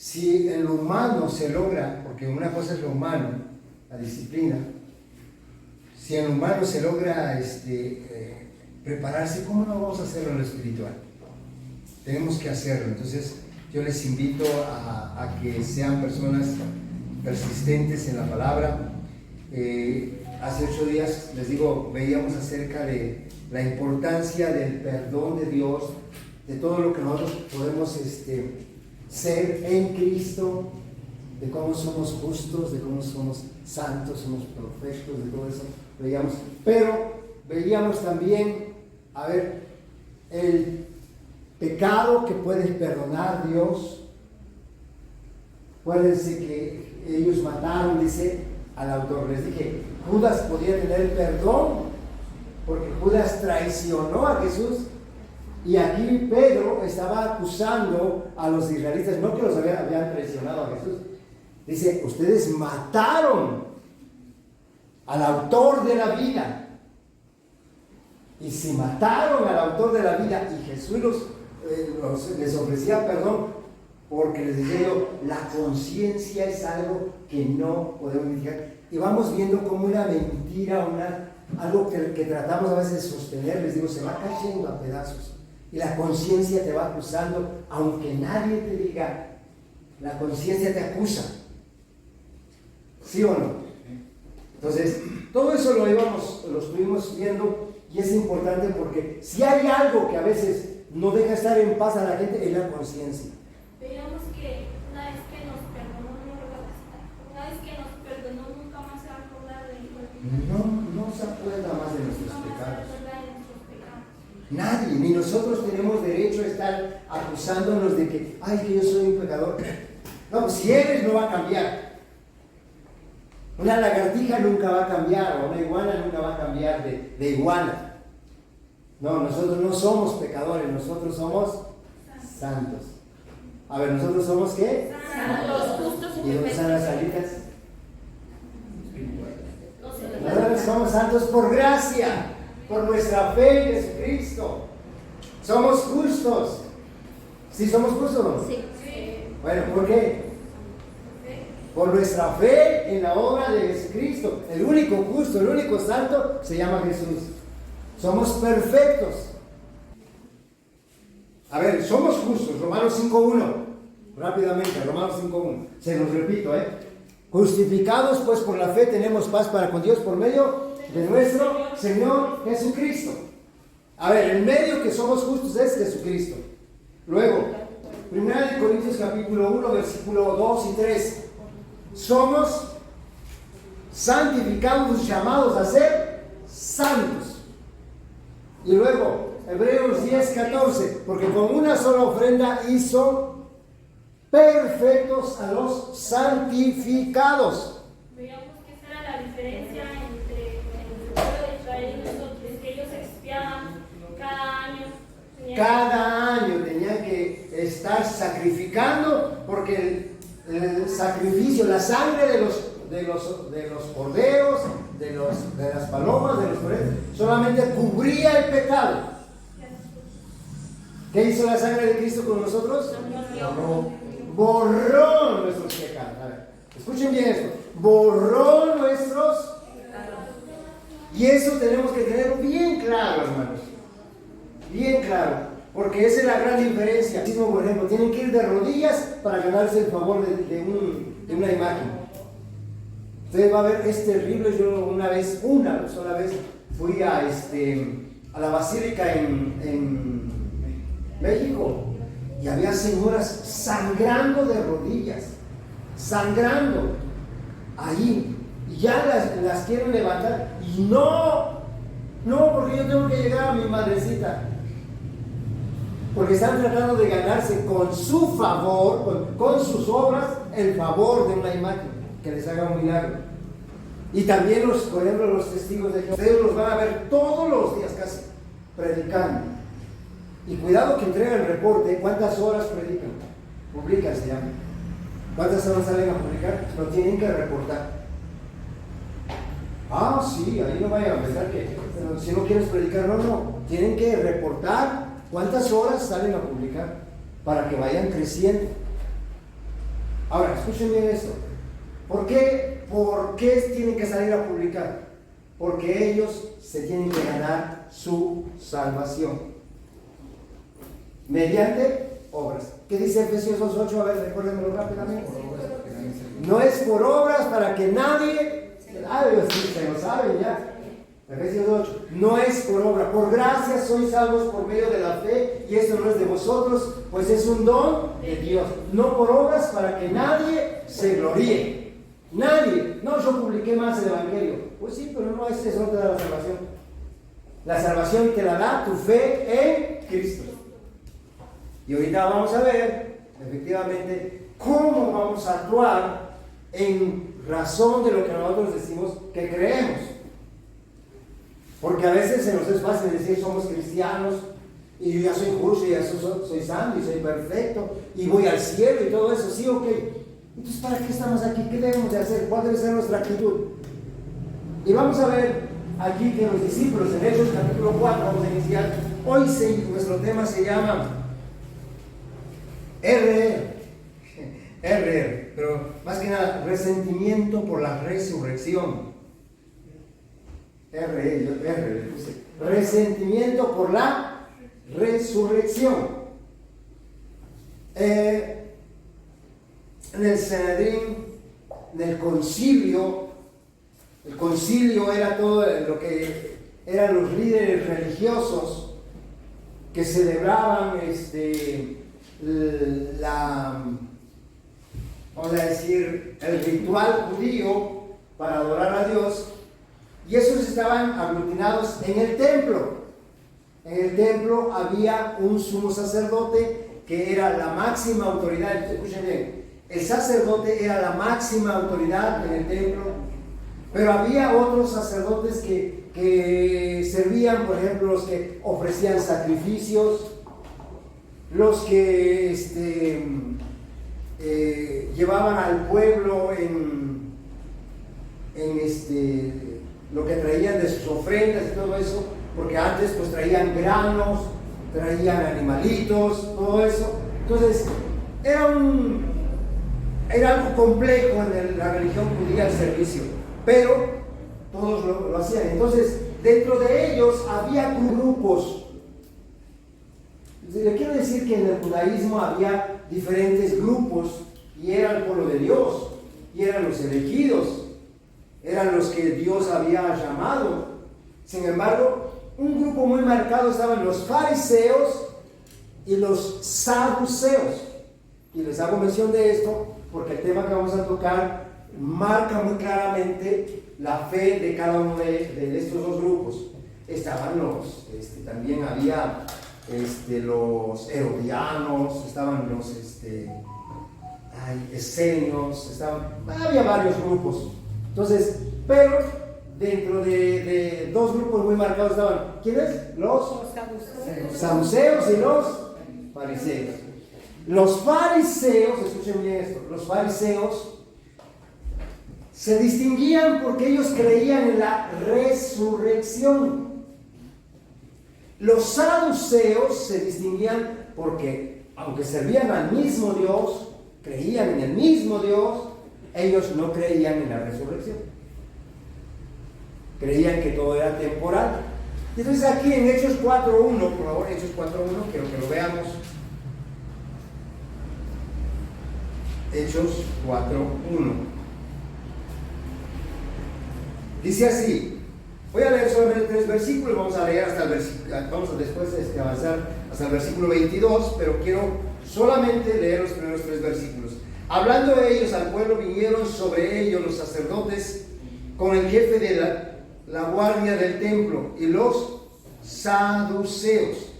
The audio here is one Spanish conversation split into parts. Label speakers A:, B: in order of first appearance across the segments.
A: si en lo humano se logra, porque una cosa es lo humano, la disciplina, si en lo humano se logra prepararse, ¿cómo no vamos a hacerlo en lo espiritual? Tenemos que hacerlo. Entonces yo les invito a que sean personas persistentes en la palabra. Hace 8 días, les digo, veíamos acerca de la importancia del perdón de Dios, de todo lo que nosotros podemos ser en Cristo, de cómo somos justos, de cómo somos santos, somos perfectos, de todo eso veíamos. Pero veíamos también, el pecado que puede perdonar Dios. Acuérdense que ellos mataron, dice al autor, les dije, Judas podía tener perdón porque Judas traicionó a Jesús, y aquí Pedro estaba acusando a los israelitas, no que los habían traicionado a Jesús, dice, ustedes mataron al autor de la vida. Y si mataron al autor de la vida y Jesús les ofrecía perdón, porque les decía yo, la conciencia es algo que no podemos mitigar. Y vamos viendo como una mentira, algo que tratamos a veces de sostener, les digo, se va cayendo a pedazos. Y la conciencia te va acusando, aunque nadie te diga, la conciencia te acusa. ¿Sí o no? Entonces, todo eso lo estuvimos viendo, y es importante porque si hay algo que a veces no deja estar en paz a la gente, es la conciencia.
B: Veíamos que una vez que nos perdonó, nunca más se va a acordar de él.
A: No se acuerda más de nuestros pecados. Nadie, ni nosotros tenemos derecho a estar acusándonos de que yo soy un pecador. No, si eres, no va a cambiar. Una lagartija nunca va a cambiar, o una iguana nunca va a cambiar de iguana. No, nosotros no somos pecadores, nosotros somos santos. A ver, ¿nosotros somos qué?
B: Santos, justos y
A: ¿Y dónde están las alitas?
B: perfectos.
A: Nosotros somos santos por gracia, por nuestra fe en Jesucristo. Somos justos. ¿Sí somos justos o no?
B: Sí.
A: Bueno, ¿por qué? Por nuestra fe en la obra de Jesucristo. El único justo, el único santo se llama Jesús. Somos perfectos. A ver, somos justos. Romanos 5.1. Rápidamente, Romanos 5.1. Se los repito, Justificados pues por la fe tenemos paz para con Dios por medio de nuestro Señor Jesucristo. A ver, el medio que somos justos es Jesucristo. Luego, 1 Corintios capítulo 1, versículo 2 y 3. Somos santificados, llamados a ser santos. Y luego, Hebreos 10:14, porque con una sola ofrenda hizo perfectos a los santificados.
B: Veíamos que esa era la diferencia entre el pueblo de Israel y nosotros, que ellos expiaban cada año.
A: Cada año tenían que estar sacrificando, porque el sacrificio, la sangre de los corderos, de las palomas, de los corderos, solamente cubría el pecado. ¿Qué hizo la sangre de Cristo con nosotros? Borró nuestros pecados. A ver, escuchen bien esto. Borró nuestros pecados. Y eso tenemos que tener bien claro, hermanos. Bien claro. Porque esa es la gran diferencia. Por ejemplo, tienen que ir de rodillas para ganarse el favor de una imagen. Ustedes va a ver, es terrible. Yo una sola vez fui a la basílica en México, y había señoras sangrando de rodillas, sangrando ahí, y ya las quieren levantar, y no, porque yo tengo que llegar a mi madrecita, porque están tratando de ganarse con su favor, con sus obras, el favor de una imagen que les haga un milagro. Y también por ejemplo, los testigos de Jehová, ustedes los van a ver todos los días casi predicando. Y cuidado que entregan el reporte, ¿cuántas horas predican? Publican, se llama. ¿Cuántas horas salen a publicar? Lo tienen que reportar. Sí, ahí no vayan a pensar que si no quieres predicar, no. Tienen que reportar cuántas horas salen a publicar para que vayan creciendo. Ahora, escuchen bien esto. ¿Por qué tienen que salir a publicar? Porque ellos se tienen que ganar su salvación mediante obras. ¿Qué dice Efesios 2:8? A ver, recuérdenmelo rápidamente. No es por obras para que nadie... se lo saben ya. Efesios 8. No es por obra. Por gracia sois salvos por medio de la fe, y esto no es de vosotros, pues es un don de Dios. No por obras para que nadie se gloríe. Nadie. No, yo publiqué más el Evangelio. Pues sí, pero no, eso no te da la salvación. La salvación te la da tu fe en Cristo. Y ahorita vamos a ver, efectivamente, cómo vamos a actuar en razón de lo que nosotros decimos que creemos. Porque a veces se nos es fácil decir somos cristianos y yo ya soy justo, y ya soy santo y soy perfecto y voy al cielo y todo eso. Sí, ok. Entonces, ¿para qué estamos aquí? ¿Qué debemos de hacer? ¿Cuál debe ser nuestra actitud? Y vamos a ver aquí que los discípulos en Hechos capítulo 4, vamos a iniciar. Hoy nuestro tema se llama RR, pero más que nada resentimiento por la resurrección. Resentimiento por la resurrección. En el Sanedrín, en el concilio era todo lo que eran los líderes religiosos que celebraban vamos a decir, el ritual judío para adorar a Dios. Y esos estaban aglutinados en el templo. En el templo había un sumo sacerdote que era la máxima autoridad. Escuchen bien, el sacerdote era la máxima autoridad en el templo, pero había otros sacerdotes que servían, por ejemplo, los que ofrecían sacrificios, los que llevaban al pueblo en lo que traían de sus ofrendas y todo eso, porque antes pues traían granos, traían animalitos, todo eso. Entonces era algo complejo en la religión judía el servicio, pero todos lo hacían. Entonces dentro de ellos había grupos. Le quiero decir que en el judaísmo había diferentes grupos, y era el pueblo de Dios, y eran los elegidos, eran los que Dios había llamado. Sin embargo, un grupo muy marcado estaban los fariseos y los saduceos. Y les hago mención de esto porque el tema que vamos a tocar marca muy claramente la fe de cada uno de estos dos grupos. Estaban también había los herodianos, estaban los esenios, había varios grupos. Entonces, pero dentro de dos grupos muy marcados estaban, ¿quiénes? Los saduceos y los fariseos. Los fariseos, escuchen bien esto, los fariseos se distinguían porque ellos creían en la resurrección. Los saduceos se distinguían porque, aunque servían al mismo Dios, creían en el mismo Dios, ellos no creían en la resurrección. Creían que todo era temporal. Entonces aquí en Hechos 4.1, por favor, Hechos 4.1, quiero que lo veamos. Hechos 4.1. Dice así. Voy a leer solamente 3 versículos, vamos a leer hasta el versículo, vamos a después avanzar hasta el versículo 22, pero quiero solamente leer los primeros 3 versículos. Hablando de ellos al pueblo, vinieron sobre ellos los sacerdotes con el jefe de la guardia del templo y los saduceos,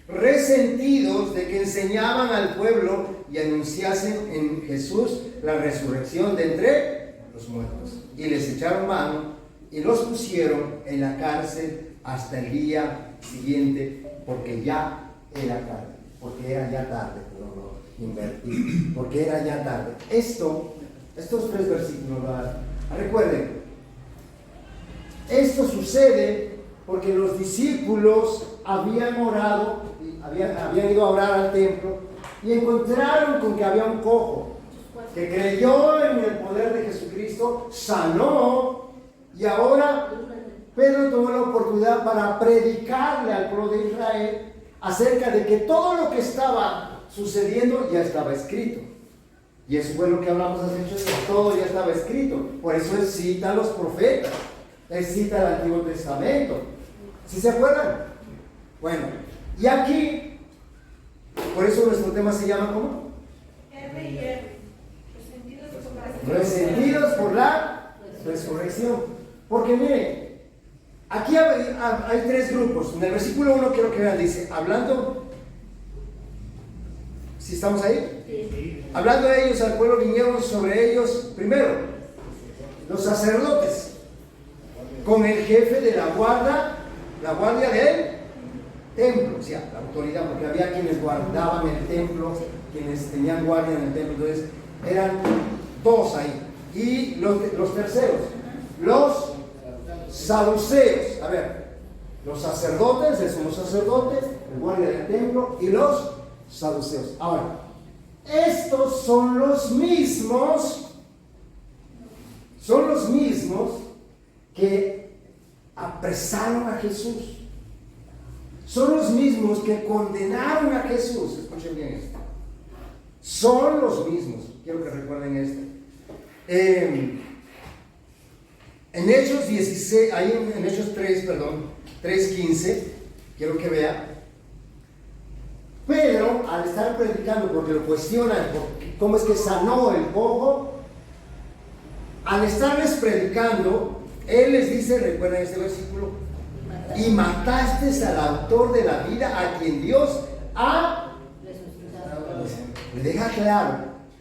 A: resentidos de que enseñaban al pueblo y anunciasen en Jesús la resurrección de entre los muertos. Y les echaron mano y los pusieron en la cárcel hasta el día siguiente, porque ya era tarde, porque era ya tarde, porque era ya tarde. Estos 3 versículos, recuerden, esto sucede porque los discípulos habían orado, habían ido a orar al templo y encontraron con que había un cojo. que creyó en el poder de Jesucristo, sanó, y ahora Pedro tomó la oportunidad para predicarle al pueblo de Israel acerca de que todo lo que estaba sucediendo ya estaba escrito. Y eso fue lo que hablamos hace mucho tiempo, todo ya estaba escrito. Por eso él cita a los profetas, él cita el Antiguo Testamento. ¿Sí se acuerdan? Bueno, y aquí, por eso nuestro tema se llama ¿cómo? Resentidos por la resurrección. Porque miren, aquí hay tres grupos. En el versículo 1 quiero que vean, dice, hablando, ¿sí estamos ahí?
B: Sí.
A: Hablando de ellos, al pueblo vinieron sobre ellos, primero, los sacerdotes, con el jefe de la guardia del templo, o sea, la autoridad, porque había quienes guardaban el templo, quienes tenían guardia en el templo, entonces eran dos ahí. Y los terceros, los saduceos, a ver, los sacerdotes, el sumo sacerdote, el guardia del templo y los saduceos. Ahora, estos son los mismos que apresaron a Jesús. Son los mismos que condenaron a Jesús. Escuchen bien esto. Son los mismos. Quiero que recuerden esto. En Hechos 16, ahí en Hechos 3:15, quiero que vean. Pedro, al estar predicando, porque lo cuestionan, cómo es que sanó el cojo, al estarles predicando, él les dice, recuerden este versículo, y mataste al autor de la vida, a quien Dios ha resucitado. Le deja claro,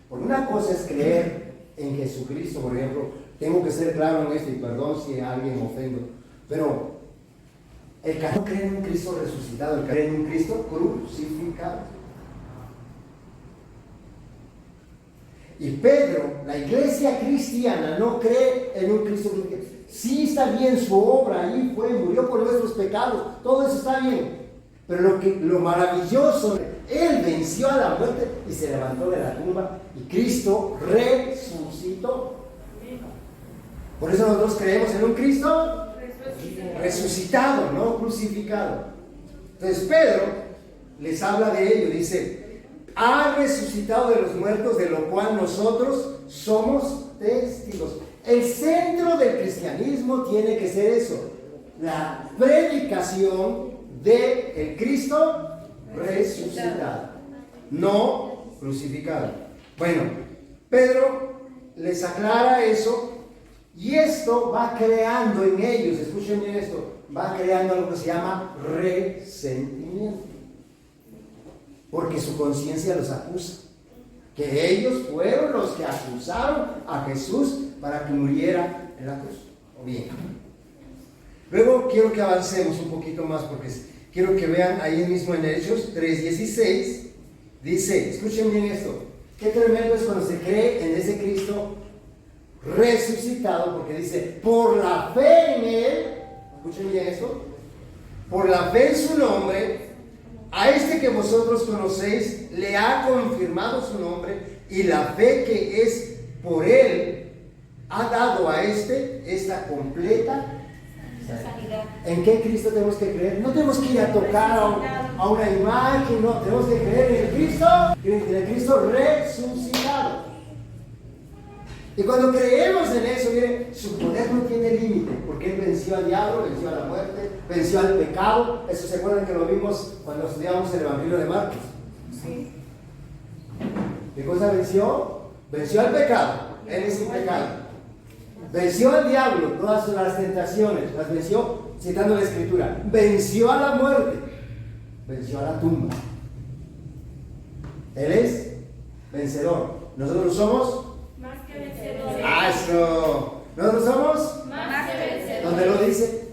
A: por una cosa es creer en Jesucristo, por ejemplo, tengo que ser claro en esto, y perdón si a alguien ofendo, pero el que no cree en un Cristo resucitado, el que cree en un Cristo crucificado. Y Pedro, la iglesia cristiana, no cree en un Cristo crucificado. Sí está bien su obra, ahí fue, murió por nuestros pecados, todo eso está bien. Pero lo maravilloso, él venció a la muerte y se levantó de la tumba y Cristo resucitó. Por eso nosotros creemos en un Cristo resucitado, no crucificado. Entonces Pedro les habla de ello, dice, ha resucitado de los muertos, de lo cual nosotros somos testigos. El centro del cristianismo tiene que ser eso, la predicación del Cristo resucitado, no crucificado. Bueno, Pedro les aclara eso. Y esto va creando en ellos, escuchen bien esto, va creando algo que se llama resentimiento. Porque su conciencia los acusa. Que ellos fueron los que acusaron a Jesús para que muriera en la cruz. O bien. Luego quiero que avancemos un poquito más porque quiero que vean ahí mismo en Hechos 3:16. Dice, escuchen bien esto. Qué tremendo es cuando se cree en ese Cristo resucitado, porque dice, por la fe en él, escuchen bien esto, por la fe en su nombre, a este que vosotros conocéis, le ha confirmado su nombre, y la fe que es por él, ha dado a esta completa sanidad. ¿En qué Cristo tenemos que creer? No tenemos que ir a tocar a una imagen, no, tenemos que creer en el Cristo resucitado. Y cuando creemos en eso, miren, su poder no tiene límite, porque Él venció al diablo, venció a la muerte, venció al pecado. Eso se acuerdan que lo vimos cuando estudiamos el Evangelio de Marcos. Sí. ¿Qué cosa venció? Venció al pecado, Él es sin pecado. Venció al diablo, todas las tentaciones, las venció citando la Escritura. Venció a la muerte, venció a la tumba. Él es vencedor. Nosotros somos
B: más que vencedores.
A: ¡Eso! ¿Nosotros somos?
B: Más que vencedores.
A: ¿Dónde lo dice?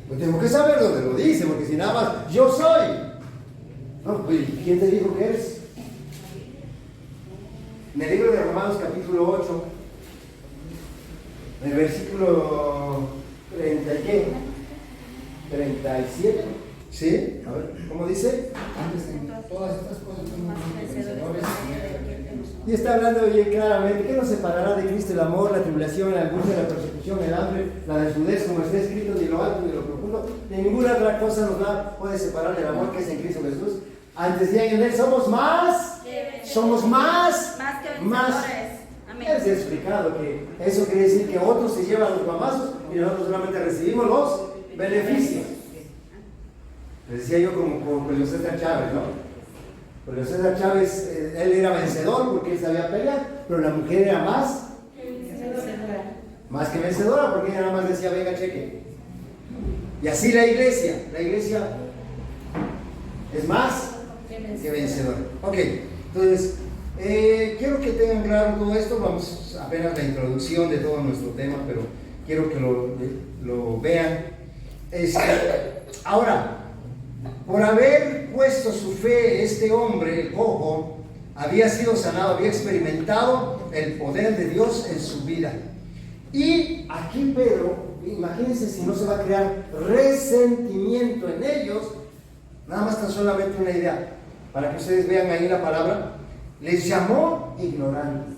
A: Pues tengo que saber dónde lo dice, porque si nada más yo soy. No, pues, ¿quién te dijo que eres? En el libro de Romanos capítulo 8, en el versículo 30 y qué? 37. ¿Sí? A ver, ¿cómo dice?
C: todas estas cosas son vencedores.
A: Y está hablando bien claramente: ¿qué nos separará de Cristo? El amor, la tribulación, la angustia, la persecución, el hambre, la desnudez, como está escrito, ni lo alto ni lo profundo, ni ninguna otra cosa nos puede separar del amor que es en Cristo Jesús. Antes bien, en Él somos más que vencedores. Amén. Les he explicado que eso quiere decir que otros se llevan los mamazos y nosotros solamente recibimos los beneficios. Les decía yo como Julio César Chávez, ¿no? Julio César Chávez, él era vencedor porque él sabía pelear, pero la mujer era más que vencedora, porque ella nada más decía: venga, cheque. Y así la iglesia es más que vencedora. Ok, entonces quiero que tengan claro todo esto. Vamos apenas la introducción de todo nuestro tema, pero quiero que lo vean. Ahora, por haber puesto su fe, este hombre, el cojo, había sido sanado, había experimentado el poder de Dios en su vida. Y aquí Pedro, imagínense si no se va a crear resentimiento en ellos, nada más tan solamente una idea, para que ustedes vean ahí la palabra, les llamó ignorantes.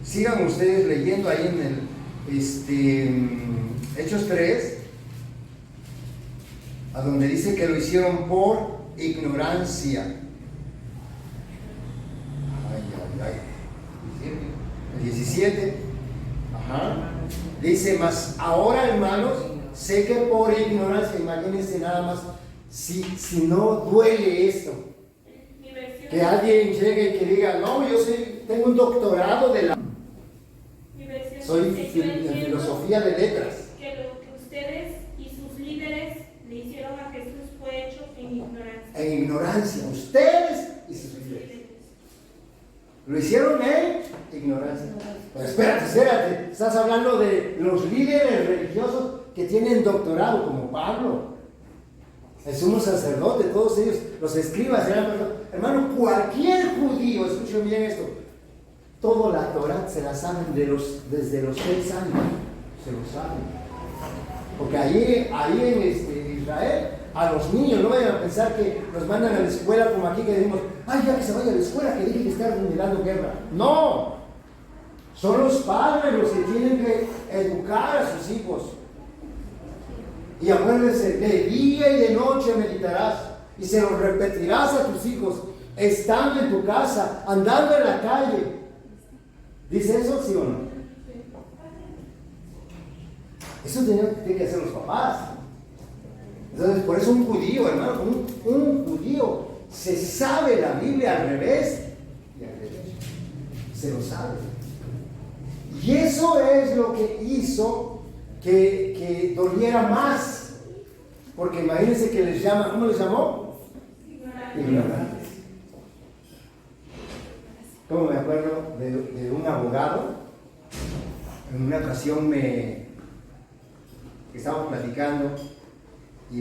A: Sigan ustedes leyendo ahí en el Hechos 3, a donde dice que lo hicieron por ignorancia. El 17. Dice: mas ahora, hermanos, sé que por ignorancia, imagínense nada más, si no duele esto, que alguien llegue y que diga: no, yo tengo un doctorado soy en filosofía de letras.
B: Que lo que ustedes y sus líderes le hicieron a Jesús fue hecho en ignorancia.
A: En ignorancia, ustedes y sus líderes. Lo hicieron en ignorancia. Pero espérate, estás hablando de los líderes religiosos que tienen doctorado, como Pablo, el sumo sacerdote, todos ellos, los escribas, hermano, cualquier judío, escuchen bien esto, toda la Torah se la saben desde los 6 años, se lo saben. Porque ahí en Israel, a los niños no vayan a pensar que los mandan a la escuela como aquí, que decimos: ay, ya que se vaya a la escuela, que deje de estar mirando guerra. No, son los padres los que tienen que educar a sus hijos. Y acuérdense, de día y de noche meditarás, y se lo repetirás a tus hijos, estando en tu casa, andando en la calle. ¿Dice eso, sí o no? Eso tienen que hacer los papás. Entonces, por eso un judío, hermano, un judío se sabe la Biblia al revés y al derecho. Se lo sabe. Y eso es lo que hizo que doliera más. Porque imagínense que les llama, ¿cómo les llamó? Ignorantes. Como me acuerdo de un abogado, en una ocasión que estábamos platicando, y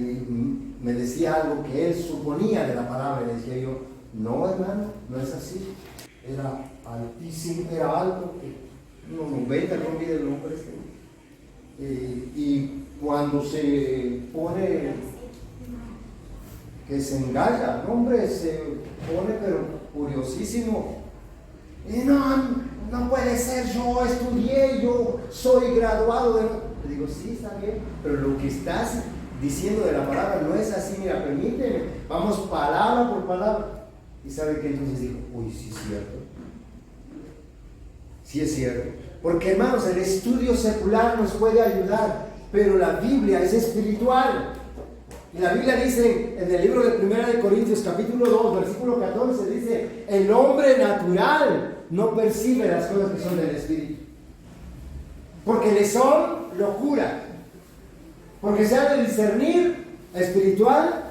A: me decía algo que él suponía de la palabra, y le decía yo: no, hermano, no es así. Era altísimo, era alto, unos 90, no olvide el nombre. Y cuando se pone, que se engaña, el hombre se pone pero curiosísimo. Y no puede ser, yo estudié, yo soy graduado de... Le digo: sí, está bien, pero lo que estás diciendo de la palabra no es así. Mira, permíteme, vamos palabra por palabra. Y sabe que entonces dijo: uy, sí es cierto. Sí es cierto. Porque, hermanos, el estudio secular nos puede ayudar, pero la Biblia es espiritual. Y la Biblia dice en el libro de 1 Corintios capítulo 2, versículo 14, dice: el hombre natural no percibe las cosas que son del Espíritu, porque le son locura, porque se ha de discernir espiritual.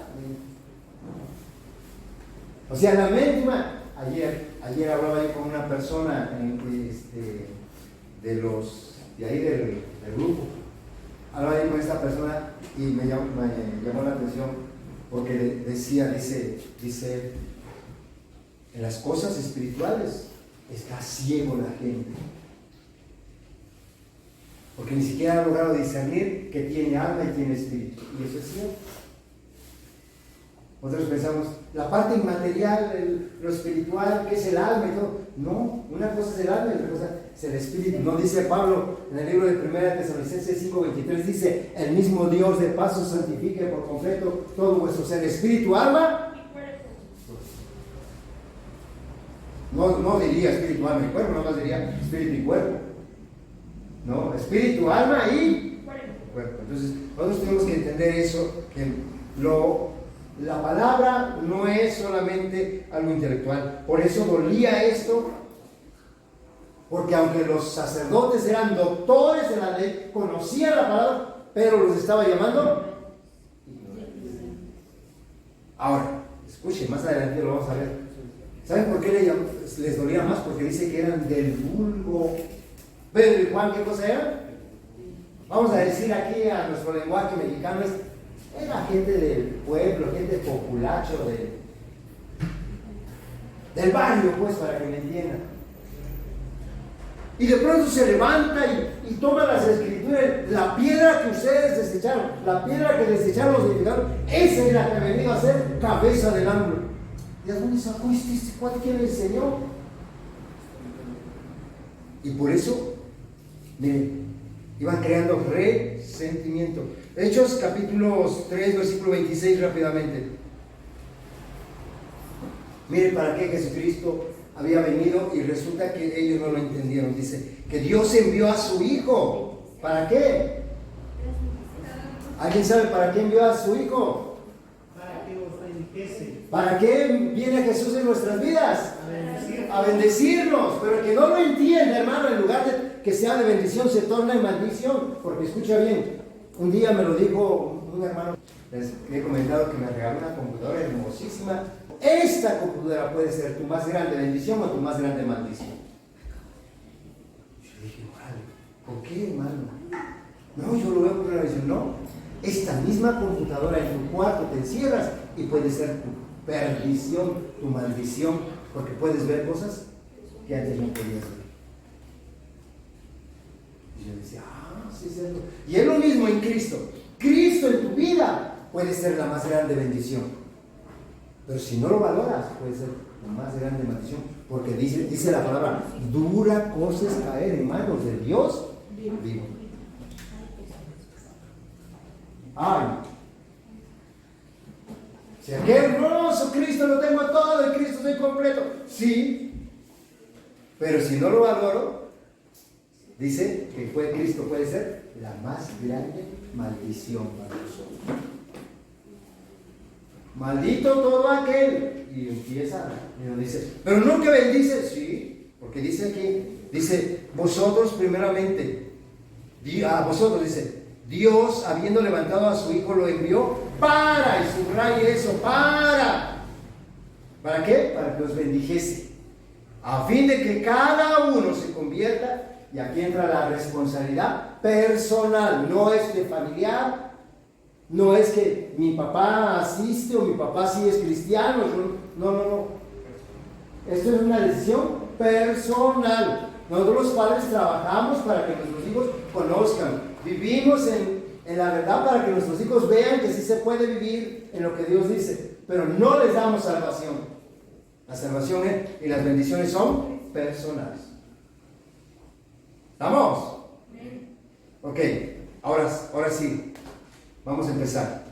A: O sea, la mente humana. Ayer hablaba yo con una persona de ahí del grupo. Hablaba yo con esta persona y me llamó la atención porque dice, en las cosas espirituales está ciego la gente. Porque ni siquiera ha logrado discernir que tiene alma y tiene espíritu. Y eso es cierto. Nosotros pensamos, la parte inmaterial, lo espiritual, que es el alma y todo. No, una cosa es el alma y otra cosa es el espíritu. No dice Pablo en el libro de 1 Tesalonicenses 5:23, dice, el mismo Dios de paz os santifique por completo todo vuestro ser, espíritu, alma. No diría espíritu, alma y cuerpo, no más diría espíritu y cuerpo. No, espíritu, alma y cuerpo. Entonces, nosotros tenemos que entender eso, que la palabra no es solamente algo intelectual. Por eso dolía esto, porque aunque los sacerdotes eran doctores de la ley, conocían la palabra, pero los estaba llamando ignorantes. Ahora, escuchen, más adelante lo vamos a ver. ¿Saben por qué les dolía más? Porque dice que eran del vulgo. Pedro y Juan, ¿qué cosa eran? Vamos a decir aquí a nuestro lenguaje mexicano, era gente del pueblo, gente populacho del barrio, pues, para que me entiendan. Y de pronto se levanta y toma las escrituras, la piedra que ustedes desecharon, la piedra que desecharon los edificados, esa es la que ha venido a ser cabeza del ángulo. ¿De dónde sacó este cuate? ¿Quién le enseñó? Y por eso, miren, iban creando resentimiento. Hechos capítulos 3, versículo 26, rápidamente. Miren para qué Jesucristo había venido y resulta que ellos no lo entendieron. Dice que Dios envió a su Hijo. ¿Para qué? ¿Alguien sabe para qué envió a su Hijo?
C: Para que os bendijese.
A: ¿Para qué viene Jesús en nuestras vidas? A bendecirnos. Pero el que no lo entiende, hermano, en lugar de que sea de bendición, se torna en maldición. Porque escucha bien, un día me lo dijo un hermano, les he comentado que me regaló una computadora hermosísima. Esta computadora puede ser tu más grande bendición o tu más grande maldición. Yo dije, vale, ¿por qué, hermano? No, yo lo veo como una bendición. No, esta misma computadora en tu cuarto te encierras y puede ser tu perdición, tu maldición, porque puedes ver cosas que antes no podías ver. Y yo decía, sí es cierto. Y es lo mismo en Cristo. Cristo en tu vida puede ser la más grande bendición. Pero si no lo valoras, puede ser la más grande maldición. Porque dice la palabra, dura cosa es caer en manos de Dios vivo. Ay, si qué hermoso Cristo, lo tengo todo, en Cristo soy completo. Sí, pero si no lo valoro, dice que Cristo puede ser la más grande maldición para nosotros. Maldito todo aquel. Y empieza, y nos dice, pero no que bendice, sí, porque dice aquí, dice, vosotros primeramente, vosotros dice, Dios habiendo levantado a su Hijo lo envió para, y subraye eso, ¿para qué? Para que os bendijese, a fin de que cada uno se convierta. Y aquí entra la responsabilidad personal, no es de familiar, no es que mi papá asiste o mi papá sí es cristiano, no. Esto es una decisión personal. Nosotros los padres trabajamos para que nuestros hijos conozcan, vivimos en la verdad para que nuestros hijos vean que sí se puede vivir en lo que Dios dice, pero no les damos salvación. La salvación y las bendiciones son personales. ¿Estamos? Ok, ahora sí, vamos a empezar.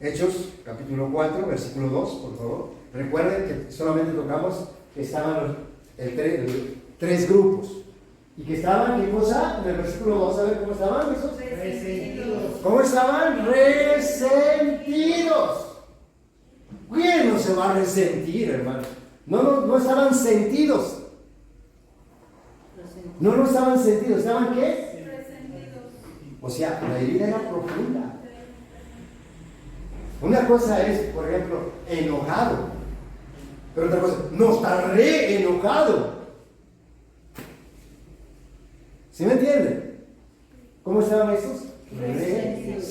A: Hechos, capítulo 4, versículo 2, por favor. Recuerden que solamente tocamos que estaban tres grupos. Y que estaban, ¿qué cosa? En el versículo 2, a ver cómo estaban esos.
C: Resentidos.
A: ¿Cómo estaban? Resentidos. ¿Quién no se va a resentir, hermano? No estaban sentidos. No estaban sentidos, ¿estaban qué?
B: Resentidos.
A: O sea, la herida era profunda. Una cosa es, por ejemplo, enojado. Pero otra cosa, no, está re enojado. ¿Sí me entienden? ¿Cómo estaban estos? Resentidos.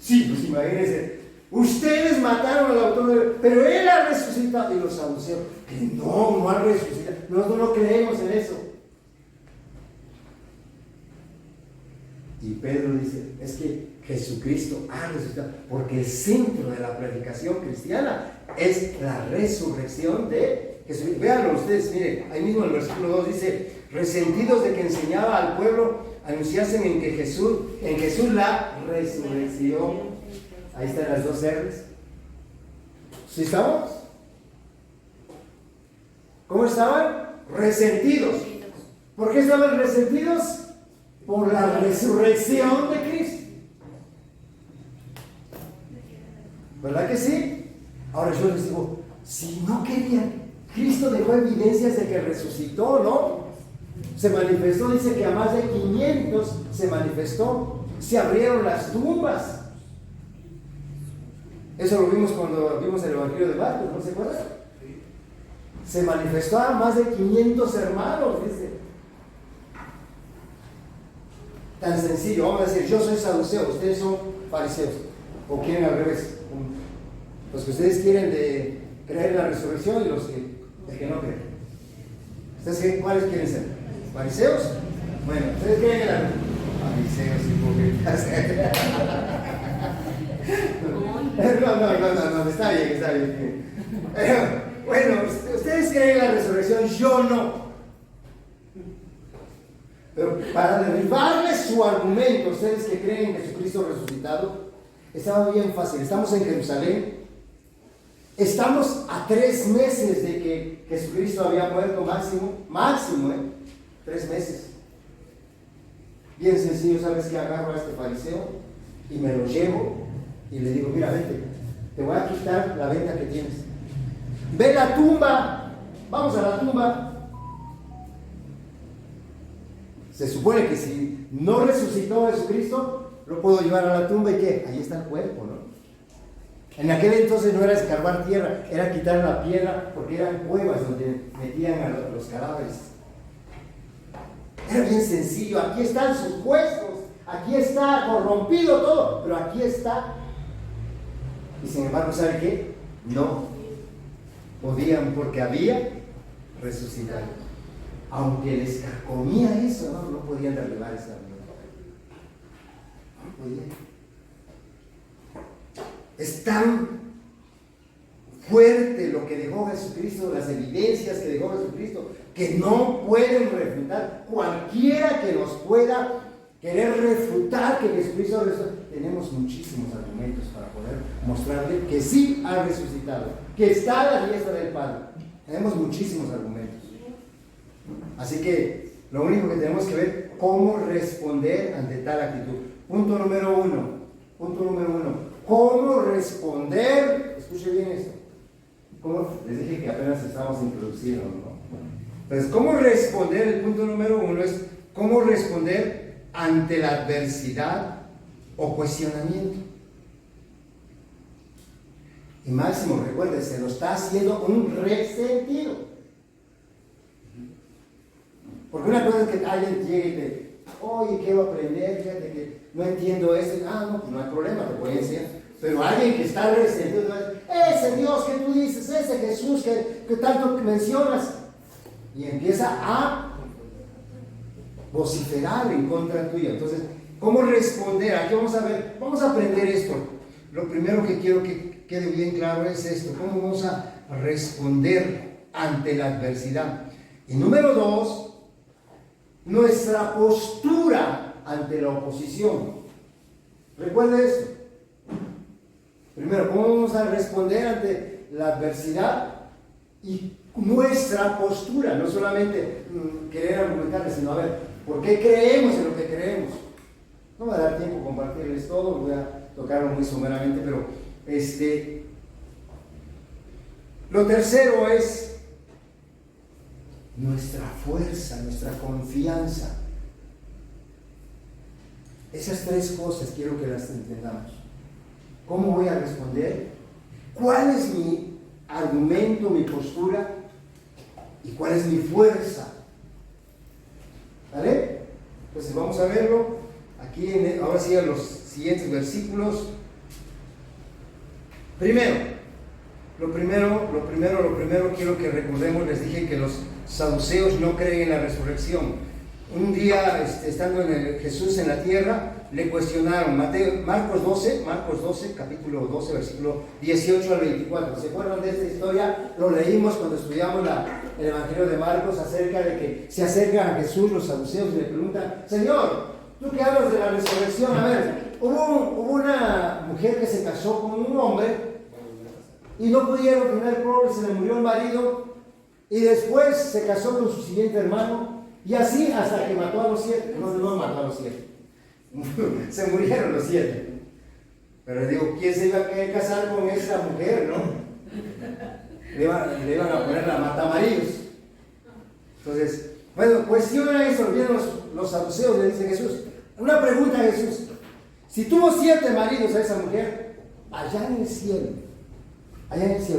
A: Sí, pues imagínense. Ustedes mataron al autor, pero él ha resucitado. Y los saduceos, que no ha resucitado. Nosotros no creemos en eso. Y Pedro dice, es que Jesucristo ha resucitado, porque el centro de la predicación cristiana es la resurrección de Jesucristo. Véanlo ustedes, miren, ahí mismo en el versículo 2 dice, resentidos de que enseñaba al pueblo a anunciarse en Jesús la resurrección. Ahí están las dos R's. ¿Sí estamos? ¿Cómo estaban? Resentidos. ¿Por qué estaban resentidos? Por la resurrección de Cristo. ¿Verdad que sí? Ahora yo les digo, si no querían, Cristo dejó evidencias de que resucitó, ¿no? Se manifestó, dice que a más de 500 se manifestó, se abrieron las tumbas. Eso lo vimos cuando vimos el Evangelio de Marcos, ¿no se acuerdan? Se manifestó a más de 500 hermanos, dice. Tan sencillo, vamos a decir, yo soy saduceo, ustedes son fariseos, o quieren al revés, los que ustedes quieren de creer en la resurrección y los que no creen. ¿Ustedes cuáles quieren ser? ¿Fariseos? Bueno, ustedes creen en la fariseos hipócritas. No, está bien. Bueno, ustedes creen en la resurrección, yo no. Pero para derribarles su argumento, ustedes que creen en Jesucristo resucitado, estaba bien fácil. Estamos en Jerusalén, estamos a 3 meses de que Jesucristo había muerto, máximo, 3 meses. Bien sencillo, ¿sabes qué? Agarro a este fariseo y me lo llevo y le digo, mira, vente, te voy a quitar la venda que tienes. Ve la tumba, vamos a la tumba. Se supone que si no resucitó Jesucristo, lo puedo llevar a la tumba y ¿qué? Ahí está el cuerpo, ¿no? En aquel entonces no era escarbar tierra, era quitar la piedra, porque eran cuevas donde metían a los cadáveres. Era bien sencillo, aquí están sus huesos, aquí está corrompido todo, pero aquí está. Y sin embargo, ¿sabe qué? No podían, porque había resucitado. Aunque les comía eso, no podían derribar esa unión. No podían. Es tan fuerte lo que dejó Jesucristo, las evidencias que dejó Jesucristo, que no pueden refutar. Cualquiera que nos pueda querer refutar que Jesucristo resucitó, tenemos muchísimos argumentos para poder mostrarle que sí ha resucitado, que está a la diestra del Padre. Tenemos muchísimos argumentos. Así que lo único que tenemos que ver es cómo responder ante tal actitud. Punto número uno. ¿Cómo responder? Escuche bien esto. Les dije que apenas estamos introduciendo, ¿no? Entonces, ¿cómo responder? El punto número 1 es cómo responder ante la adversidad o cuestionamiento. Y máximo, recuerde, se lo está haciendo un resentido. Porque una cosa es que alguien llegue y te, oye, quiero aprender, fíjate que no entiendo eso. No, pues no hay problema, te voy a enseñar. Pero alguien que está resentido, ese Dios que tú dices, ese Jesús que tanto mencionas, y empieza a vociferar en contra tuya. Entonces, ¿cómo responder? Aquí vamos a ver, vamos a aprender esto. Lo primero que quiero que quede bien claro es esto: ¿cómo vamos a responder ante la adversidad? Y número 2, nuestra postura ante la oposición. Recuerde esto. Primero, ¿cómo vamos a responder ante la adversidad? Y nuestra postura, no solamente querer argumentarles, sino a ver, ¿por qué creemos en lo que creemos? No me va a dar tiempo compartirles todo, voy a tocarlo muy someramente, pero lo tercero es nuestra fuerza, nuestra confianza. Esas 3 cosas quiero que las entendamos. ¿Cómo voy a responder? ¿Cuál es mi argumento, mi postura? ¿Y cuál es mi fuerza? ¿Vale? Entonces vamos a verlo aquí, ahora sí, en los siguientes versículos. Lo primero quiero que recordemos, les dije que los saduceos no creen en la resurrección. un día, estando Jesús en la tierra, le cuestionaron. Marcos 12, capítulo 12, versículo 18 al 24. ¿Se acuerdan de esta historia? Lo leímos cuando estudiamos el Evangelio de Marcos, acerca de que se acercan a Jesús los saduceos y le preguntan: Señor, tú que hablas de la resurrección, a ver, hubo una mujer que se casó con un hombre y no pudieron tener prole, se le murió el marido, y después se casó con su siguiente hermano, y así hasta que mató a los 7. No mató a los 7. Se murieron los 7. Pero les digo, ¿quién se iba a querer casar con esa mujer, no? Le iban a poner la matamaridos. Entonces, bueno, cuestiona eso. Vienen los saduceos, le dice Jesús. Una pregunta a Jesús: si tuvo 7 maridos a esa mujer, allá en el cielo,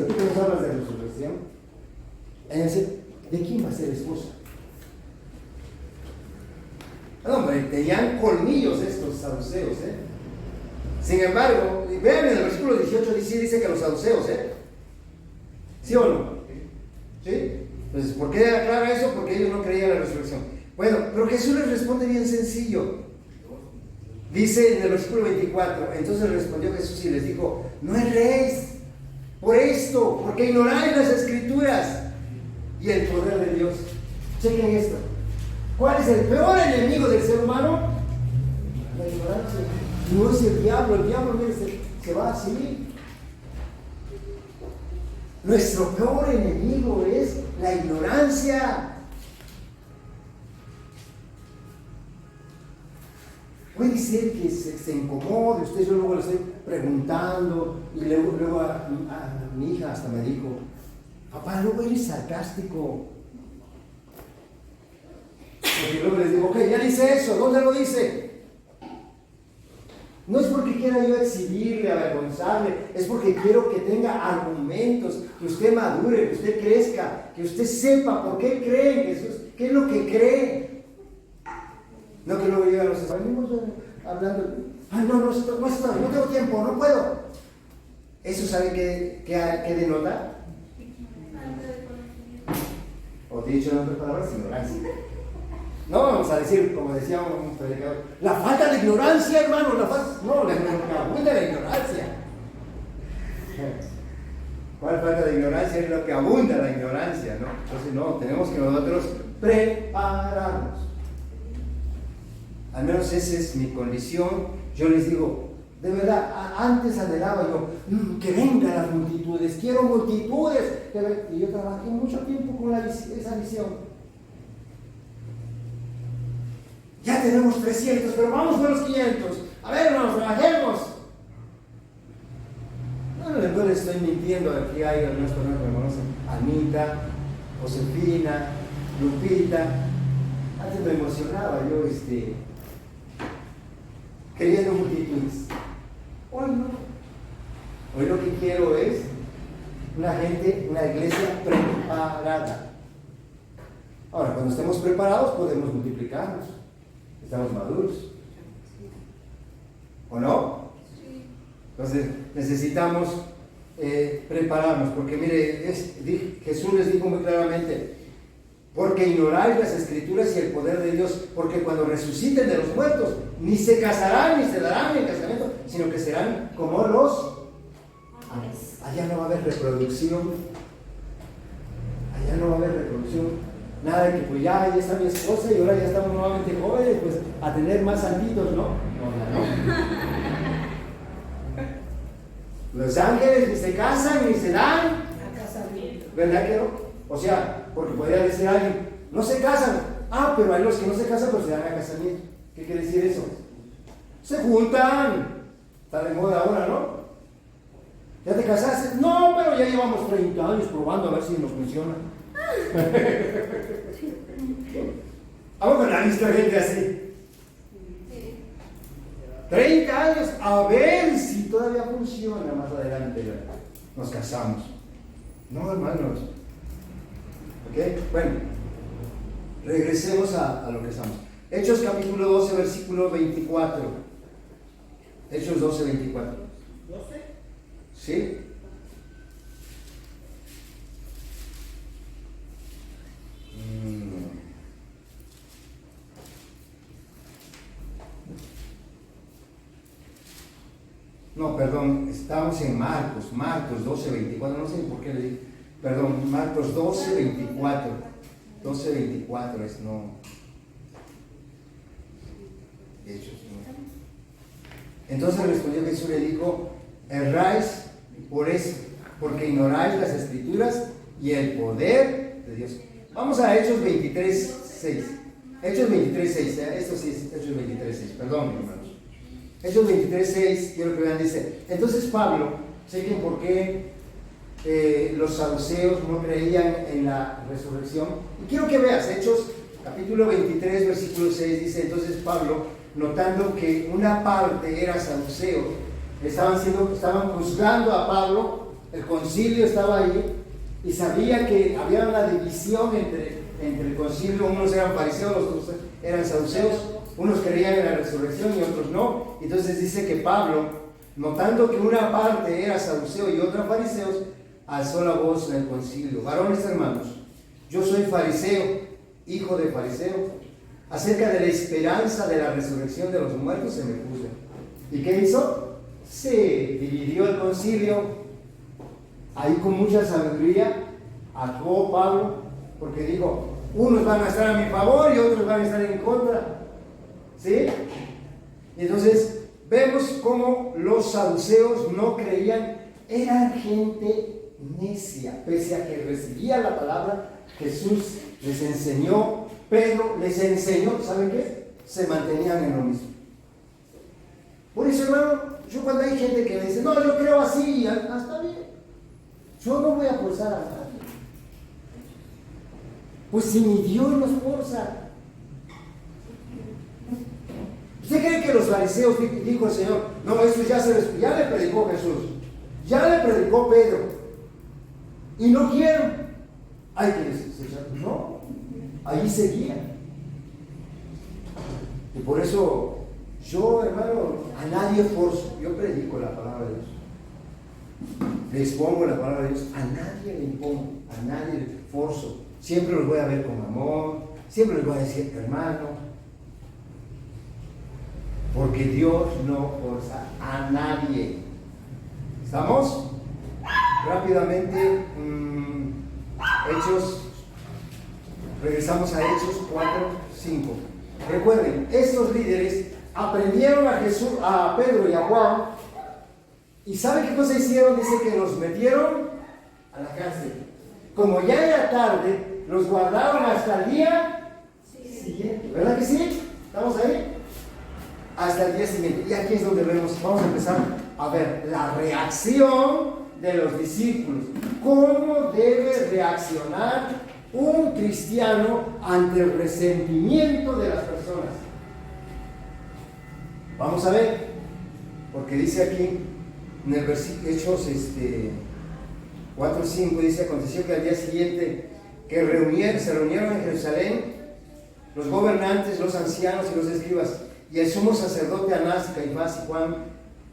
A: ¿tú que nos hablas de resurrección? Allá en el cielo, ¿de quién va a ser esposa? No, hombre, tenían colmillos estos saduceos, Sin embargo, vean en el versículo 18, dice que los saduceos, ¿sí o no? ¿Sí? Entonces, ¿por qué aclara eso? Porque ellos no creían en la resurrección. Bueno, pero Jesús les responde bien sencillo. Dice en el versículo 24: entonces respondió Jesús y les dijo: no erréis por esto, porque ignoráis las Escrituras y el poder de Dios. Chequen esto. ¿Cuál es el peor enemigo del ser humano? La ignorancia. No es el diablo, mire, se va así. Nuestro peor enemigo es la ignorancia. Puede ser que se incomode usted. Yo luego le estoy preguntando, y luego a mi hija hasta me dijo: papá, luego eres sarcástico. Porque luego les digo: ok, ya dice eso, ¿dónde lo dice? No es porque quiera yo exhibirle, avergonzarle, es porque quiero que tenga argumentos, que usted madure, que usted crezca, que usted sepa por qué cree en Jesús, qué es lo que cree. No que luego llegan los venimos hablando: ay, no tengo tiempo, no puedo. ¿Eso sabe qué denota? O dicho en otras palabras, ignorancia. No vamos a decir, como decía un predicador, la falta de ignorancia, hermano, la abunda la ignorancia. ¿Cuál falta de ignorancia? Es lo que abunda la ignorancia, ¿no? Entonces, no, tenemos que nosotros prepararnos. Al menos esa es mi condición. Yo les digo, de verdad, antes anhelaba yo, que vengan las multitudes, quiero multitudes. Y yo trabajé mucho tiempo con esa visión. Ya tenemos 300, pero vamos por los 500. A ver, hermanos, trabajemos. No les estoy mintiendo. Aquí hay algunas personas que me conocen: Anita, Josefina, Lupita. Antes me emocionaba yo queriendo multitudes. Hoy no. Hoy lo que quiero es una iglesia preparada. Ahora, cuando estemos preparados podemos multiplicarnos. Estamos maduros. ¿O no? Sí. Entonces necesitamos prepararnos, porque mire, Jesús les dijo muy claramente: porque ignoráis las Escrituras y el poder de Dios, porque cuando resuciten de los muertos, ni se casarán ni se darán en casamiento, sino que serán como los ángeles. Allá no va a haber reproducción. Allá no va a haber reproducción. Nada de que pues ya está mi esposa y ahora ya estamos nuevamente jóvenes, pues a tener más santitos, ¿no? No. Los ángeles ni se casan ni se dan a casamiento. ¿Verdad que no? O sea, porque podría decir alguien: no se casan. Ah, pero hay los que no se casan, pero se dan a casamiento. ¿Qué quiere decir eso? Se juntan. Está de moda ahora, ¿no? ¿Ya te casaste? No, pero ya llevamos 30 años probando a ver si nos funciona. Vamos con la lista de gente así. 30 años, a ver si todavía funciona. Más adelante nos casamos. No, hermanos. ¿Ok? Bueno, regresemos a lo que estamos. Hechos capítulo 12, versículo 24. Hechos 12, 24. ¿12? ¿Sí? No, perdón, estamos en Marcos 12, 24, no sé por qué le dije. Perdón, Marcos 12, 24. 12, 24 es, no. Hechos, no. Entonces respondió Jesús y le dijo: erráis por eso, porque ignoráis las Escrituras y el poder de Dios. Vamos a Hechos 23, 6. Hechos 23, 6. Esto sí es Hechos 23, 6. Perdón, hermanos. Hechos 23, 6, quiero que vean, dice: entonces Pablo, chequen por qué los saduceos no creían en la resurrección. Y quiero que veas, Hechos capítulo 23, versículo 6, dice: entonces Pablo, notando que una parte era saduceo, estaban juzgando a Pablo, el concilio estaba ahí, y sabía que había una división entre el concilio, unos eran fariseos, otros eran saduceos, unos creían en la resurrección y otros no. Entonces dice que Pablo, notando que una parte era saduceo y otra fariseos, alzó la voz en el concilio: varones hermanos, yo soy fariseo, hijo de fariseo, acerca de la esperanza de la resurrección de los muertos se me puso. ¿Y qué hizo? Se dividió el concilio, ahí con mucha sabiduría actuó Pablo, porque dijo: unos van a estar a mi favor y otros van a estar en contra. ¿Sí? Y entonces vemos cómo los saduceos no creían, eran gente necia, pese a que recibía la palabra. Jesús les enseñó, Pedro les enseñó, ¿saben qué? Se mantenían en lo mismo. Por eso, hermano, yo cuando hay gente que me dice: no, yo creo así, está bien, yo no voy a forzar a nadie. Pues si ni Dios nos forza. ¿Usted cree que los fariseos, dijo el Señor, no, esto ya le predicó Jesús, ya le predicó Pedro, y no quieren? Hay que desechar. No, ahí seguían. Y por eso yo, hermano, a nadie forzo. Yo predico la palabra de Dios, le expongo la palabra de Dios, a nadie le impongo, a nadie le forzo. Siempre los voy a ver con amor, siempre les voy a decir: hermano, porque Dios no forza a nadie. ¿Estamos? Rápidamente, regresamos a Hechos 4, 5. Recuerden, estos líderes aprendieron a Jesús, a Pedro y a Juan, y ¿saben qué cosa hicieron? Dice que los metieron a la cárcel. Como ya era tarde, los guardaron hasta el día siguiente. ¿Verdad que sí? ¿Estamos ahí? Hasta el día siguiente. Y aquí es donde vamos a empezar a ver la reacción de los discípulos. ¿Cómo debe reaccionar un cristiano ante el resentimiento de las personas? Vamos a ver, porque dice aquí en el versículo Hechos 4:5, dice: aconteció que al día siguiente que se reunieron en Jerusalén los gobernantes, los ancianos y los escribas, y el sumo sacerdote Anás, Caifás y Juan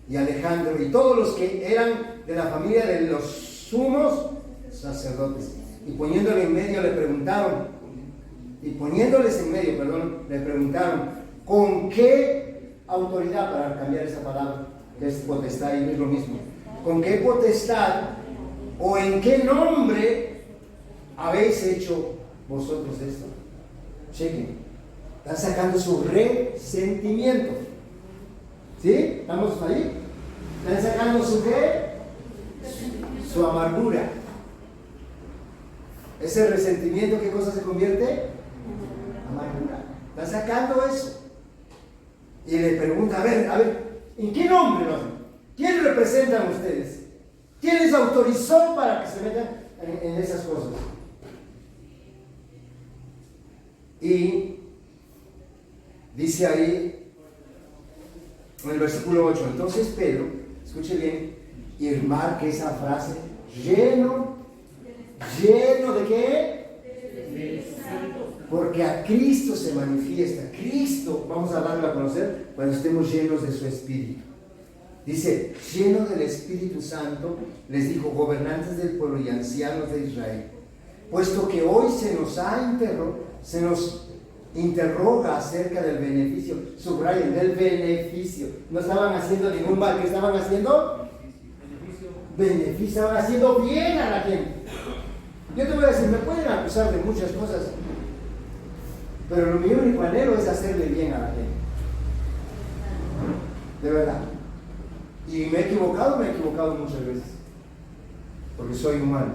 A: y Alejandro, y todos los que eran de la familia de los sumos sacerdotes. Y poniéndoles en medio le preguntaron, ¿con qué autoridad, para cambiar esa palabra, que es potestad y no es lo mismo, con qué potestad o en qué nombre habéis hecho vosotros esto? Chequen, están sacando su resentimiento. ¿Sí? ¿Estamos ahí? Están sacando su qué? Su amargura. Ese resentimiento, ¿qué cosa se convierte? Amargura. Están sacando eso. Y le pregunta: a ver, ¿en qué nombre lo hacen? ¿Quién representan ustedes? ¿Quién les autorizó para que se metan en esas cosas? Y dice ahí en el versículo 8, entonces Pedro, escuche bien, y marque esa frase: lleno ¿de qué? Porque a Cristo se manifiesta. Cristo, vamos a darlo a conocer cuando estemos llenos de su Espíritu. Dice: lleno del Espíritu Santo, les dijo: gobernantes del pueblo y ancianos de Israel, puesto que hoy se nos interroga acerca del beneficio, subrayen, del beneficio. No estaban haciendo ningún mal, ¿qué estaban haciendo? Beneficio, estaban haciendo bien a la gente. Yo te voy a decir, me pueden acusar de muchas cosas, pero mi único anhelo es hacerle bien a la gente. De verdad. Y me he equivocado muchas veces, porque soy humano.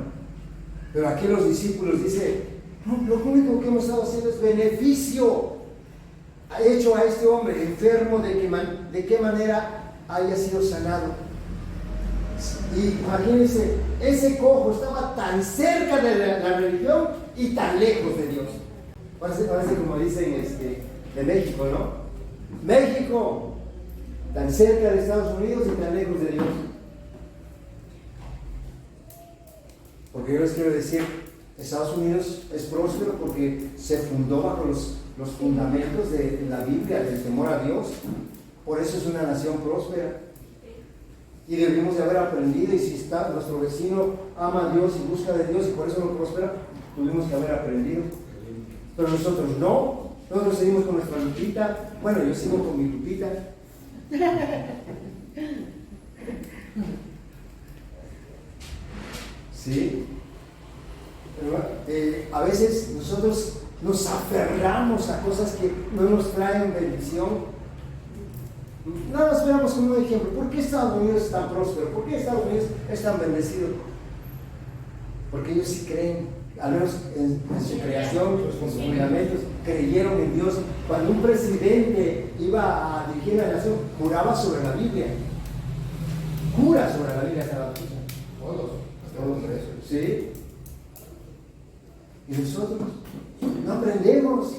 A: Pero aquí los discípulos dicen, no, lo único que hemos estado haciendo es beneficio. Ha hecho a este hombre enfermo de qué manera haya sido sanado. Y imagínense, ese cojo estaba tan cerca de la religión y tan lejos de Dios. Parece como dicen de México, ¿no? México, tan cerca de Estados Unidos y tan lejos de Dios. Porque yo les quiero decir, Estados Unidos es próspero porque se fundó bajo los fundamentos de la Biblia, del temor a Dios. Por eso es una nación próspera. Y debemos de haber aprendido, y si nuestro vecino ama a Dios y busca de Dios y por eso no prospera, tuvimos que haber aprendido. Pero nosotros no, nosotros seguimos con nuestra Lupita. Bueno, yo sigo con mi Lupita. Sí. Pero, a veces nosotros nos aferramos a cosas que no nos traen bendición. Nada más veamos como un ejemplo. ¿Por qué Estados Unidos es tan próspero? ¿Por qué Estados Unidos es tan bendecido? Porque ellos sí creen, al menos en su creación, con sus fundamentos, creyeron en Dios. Cuando un presidente iba a dirigir la nación, juraba sobre la Biblia. Jura sobre la Biblia cada cosa. Todos eso. ¿Sí? Y nosotros no aprendemos.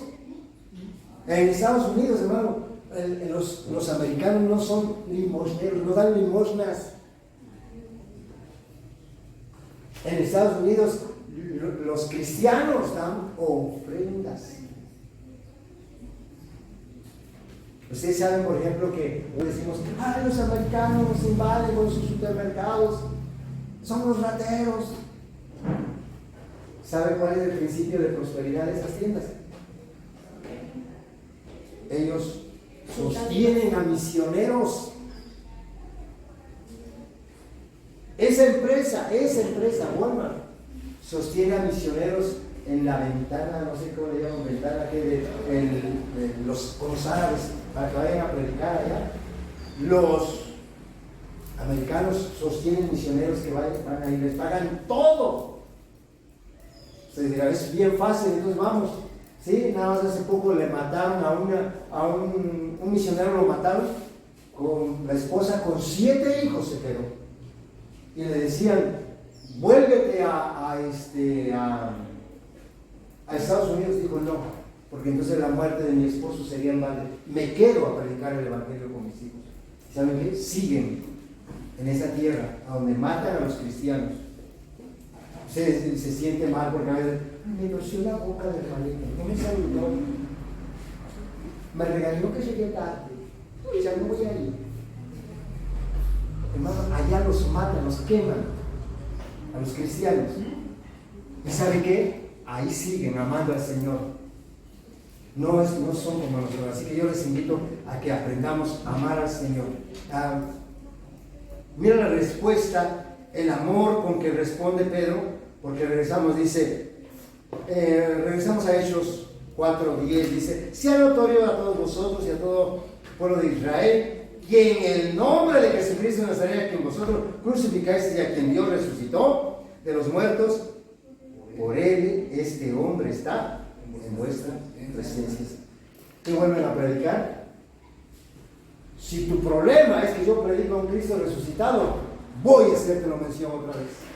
A: En Estados Unidos, hermano, los americanos no son limosneros, no dan limosnas. En Estados Unidos los cristianos dan ofrendas. Ustedes saben, por ejemplo, que decimos, los americanos nos invaden con sus supermercados, son los rateros. ¿Saben cuál es el principio de prosperidad de esas tiendas? Ellos sostienen a misioneros. Esa empresa, Walmart, sostiene a misioneros en la ventana, no sé cómo le llaman, ventana que de con los árabes, para que vayan a predicar allá. Los americanos sostienen misioneros que van ahí, les pagan todo. Se dirá, es bien fácil, entonces vamos. Sí, nada más hace poco le mataron a un misionero, lo mataron con la esposa, con 7 hijos se quedó. Y le decían, vuélvete a Estados Unidos. Dijo, no, porque entonces la muerte de mi esposo sería mal. Me quedo a predicar el evangelio con mis hijos. ¿Y saben qué? Siguen en esa tierra, a donde matan a los cristianos. Se siente mal porque a veces me torció la boca del hermanito, no me saludó, me regañó que llegué tarde, ya no voy a ir. Hermano, allá los matan, los queman a los cristianos. ¿Y sabe qué? Ahí siguen amando al Señor. No son como nosotros. Así que yo les invito a que aprendamos a amar al Señor. Mira la respuesta, el amor con que responde Pedro. Porque regresamos a Hechos 4:10, dice, sea notorio a todos vosotros y a todo pueblo de Israel, que en el nombre de Jesucristo de Nazaret, a quien vosotros crucificáis y a quien Dios resucitó de los muertos, por él este hombre está en vuestra presencia. ¿Qué vuelven a predicar? Si tu problema es que yo predico a un Cristo resucitado, voy a hacerte la mención otra vez.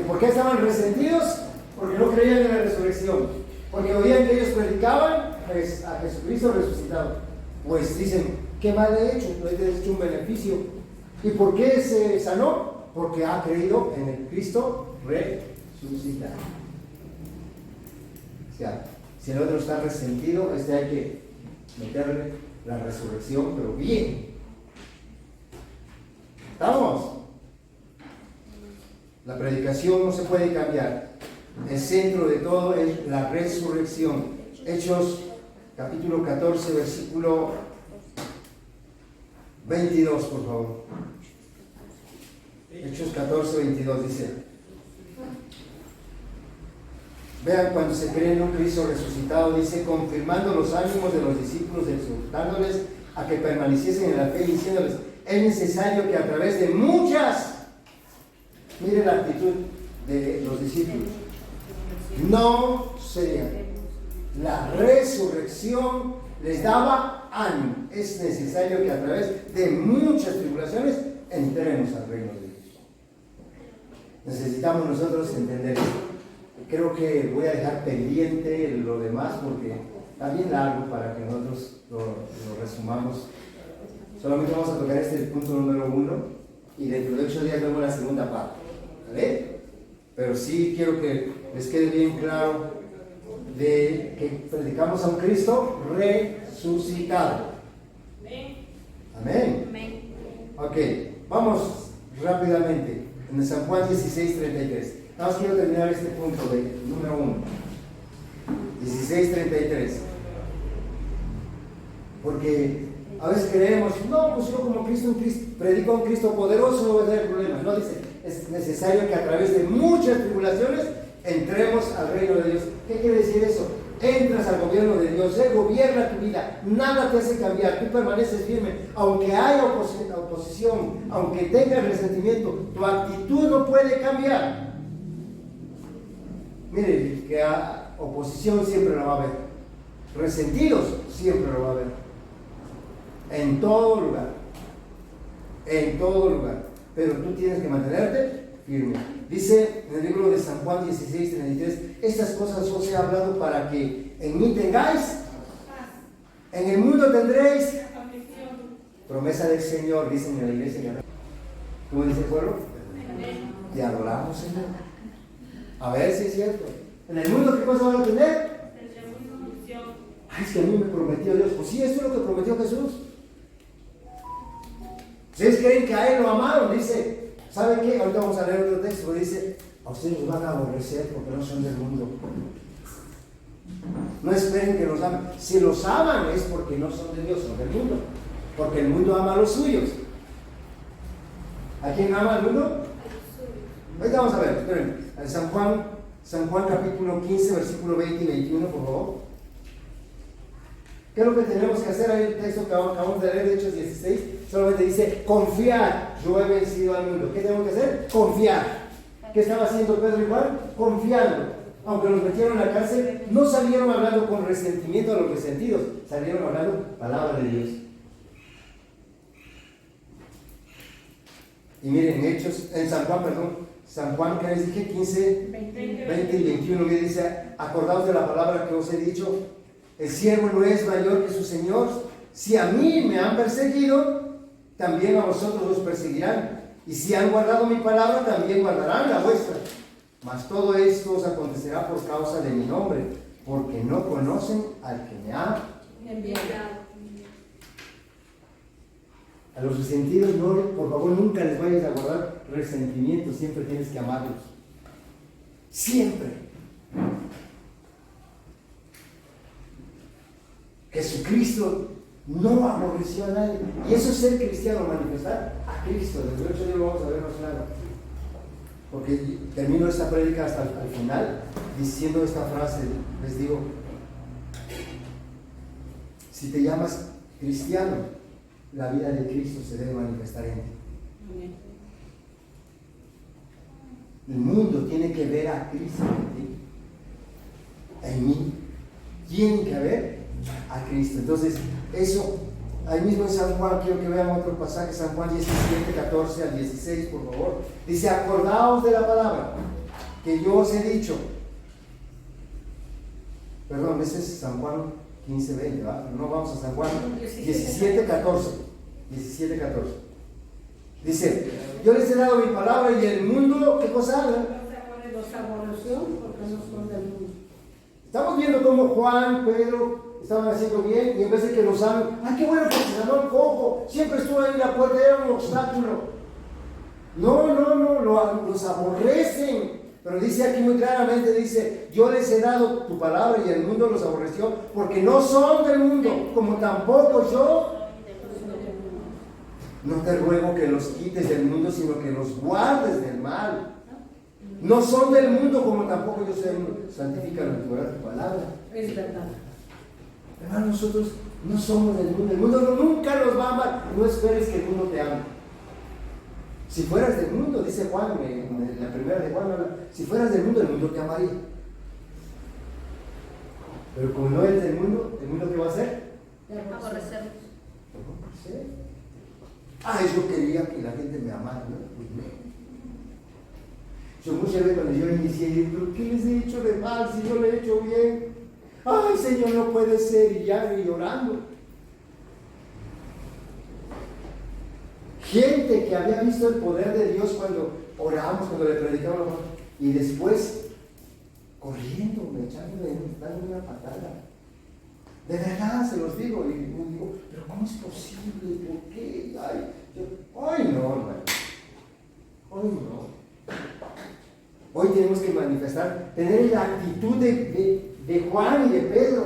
A: ¿Por qué estaban resentidos? Porque no creían en la resurrección. Porque oían que ellos predicaban a Jesucristo resucitado. Pues dicen, ¿qué mal he hecho? No he hecho un beneficio. ¿Y por qué se sanó? Porque ha creído en el Cristo resucitado. O sea, si el otro está resentido, hay que meterle la resurrección, pero bien. ¿Estamos? La predicación no se puede cambiar. El centro de todo es la resurrección. Hechos capítulo 14, versículo 22, por favor. Hechos 14, 22 dice: vean, cuando se cree en un Cristo resucitado, dice, confirmando los ánimos de los discípulos, exhortándoles a que permaneciesen en la fe y diciéndoles, es necesario que a través de muchas, mire la actitud de los discípulos, no sería la resurrección les daba ánimo. Es necesario que a través de muchas tribulaciones entremos al reino de Dios. Necesitamos nosotros entender esto. Creo que voy a dejar pendiente lo demás porque está bien largo para que nosotros lo resumamos. Solamente vamos a tocar este punto número 1 y dentro de 8 días vemos la segunda parte. ¿Vale? Pero sí quiero que les quede bien claro de que predicamos a un Cristo resucitado. Amén.
B: Amén.
A: Ok, vamos rápidamente en San Juan 16:33. Nada más quiero terminar este punto de número 1. 16:33. Porque a veces creemos, no, pues yo como Cristo, predico a un Cristo poderoso, no voy a tener problemas. No, dice, es necesario que a través de muchas tribulaciones entremos al reino de Dios. ¿Qué quiere decir eso? Entras al gobierno de Dios, Él gobierna tu vida, nada te hace cambiar, tú permaneces firme, aunque haya oposición, aunque tengas resentimiento, tu actitud no puede cambiar. Mire, que oposición siempre lo va a haber, resentidos siempre lo va a haber, en todo lugar, pero tú tienes que mantenerte firme. Dice en el libro de San Juan 16:33, estas cosas os he hablado para que en mí tengáis, en el mundo tendréis promesa del Señor, dicen en la iglesia. ¿Cómo dice el pueblo? Te adoramos, Señor. A ver si es cierto. En el mundo, ¿qué cosa van a tener? Ay, es que a mí me prometió Dios. Pues sí, esto es lo que prometió Jesús. ¿Ustedes creen que a Él lo amaron? Dice, ¿saben qué? Ahorita vamos a leer otro texto, dice, a ustedes los van a aborrecer porque no son del mundo. No esperen que los amen. Si los aman es porque no son de Dios, son del mundo. Porque el mundo ama a los suyos. ¿A quién ama el mundo? Ahorita vamos a ver, esperen. San Juan capítulo 15, versículo 20 y 21, por favor. ¿Qué es lo que tenemos que hacer? Ahí el texto que acabamos de leer, de Hechos 16, solamente dice, confiar, yo he vencido al mundo. ¿Qué tenemos que hacer? Confiar. ¿Qué estaba haciendo Pedro y Juan? Confiando. Aunque los metieron en la cárcel, no salieron hablando con resentimiento a los resentidos, salieron hablando palabra de Dios. Y miren, en San Juan, ¿qué les dije? 15, 20 y 21, que dice, acordaos de la palabra que os he dicho, el siervo no es mayor que su Señor. Si a mí me han perseguido, también a vosotros os perseguirán. Y si han guardado mi palabra, también guardarán la vuestra. Mas todo esto os acontecerá por causa de mi nombre, porque no conocen al que me ha enviado. A los resentidos, no, por favor, nunca les vayas a guardar resentimientos, siempre tienes que amarlos. Siempre. Jesucristo no aborreció a nadie. Y eso es ser cristiano, manifestar a Cristo. Desde 8 días lo vamos a ver más claro. Porque termino esta prédica hasta el final diciendo esta frase. Les digo, si te llamas cristiano, la vida de Cristo se debe manifestar en ti. El mundo tiene que ver a Cristo en ti, en mí. Tienen que ver a Cristo. Entonces, eso, ahí mismo en San Juan, quiero que vean otro pasaje, San Juan 17, 14 al 16, por favor. Dice, acordaos de la palabra que yo os he dicho. Perdón, ese es San Juan 15, 20, ¿verdad? No vamos a San Juan 17, 14. 17, 14. Dice, yo les he dado mi palabra y el mundo, ¿qué cosa haga?
D: Los aborreció porque no son del mundo.
A: Estamos viendo cómo Juan, Pedro estaban haciendo bien y en vez de que los amen, ¡ay, qué bueno que se ganó el cojo! Siempre estuvo ahí en la puerta, era un obstáculo. No, los aborrecen. Pero dice aquí muy claramente, dice, yo les he dado tu palabra y el mundo los aborreció porque no son del mundo, como tampoco yo. No te ruego que los quites del mundo, sino que los guardes del mal. No son del mundo, como tampoco yo soy del mundo. Santifícalo en tu palabra.
D: Es verdad.
A: Hermanos, nosotros no somos del mundo. El mundo nunca nos va a amar. No esperes que el mundo te ame. Si fueras del mundo, dice Juan, en la primera de Juan, si fueras del mundo, el mundo te amaría. Pero como no eres del mundo, ¿el mundo qué va a hacer?
B: Aborrecerlos.
A: Yo quería que la gente me amara, ¿no? Pues no. Yo muchas veces cuando yo inicié, digo, ¿pero qué les he hecho de mal si yo le he hecho bien? Ay, Señor, no puede ser, y ya llorando. Gente que había visto el poder de Dios cuando oramos, cuando le predicamos, y después corriendo, dando una patada. De verdad, se los digo, y digo, pero ¿cómo es posible? ¿Por qué? Ay, no, hermano. Hoy no. Hoy tenemos que manifestar, tener la actitud de Juan y de Pedro.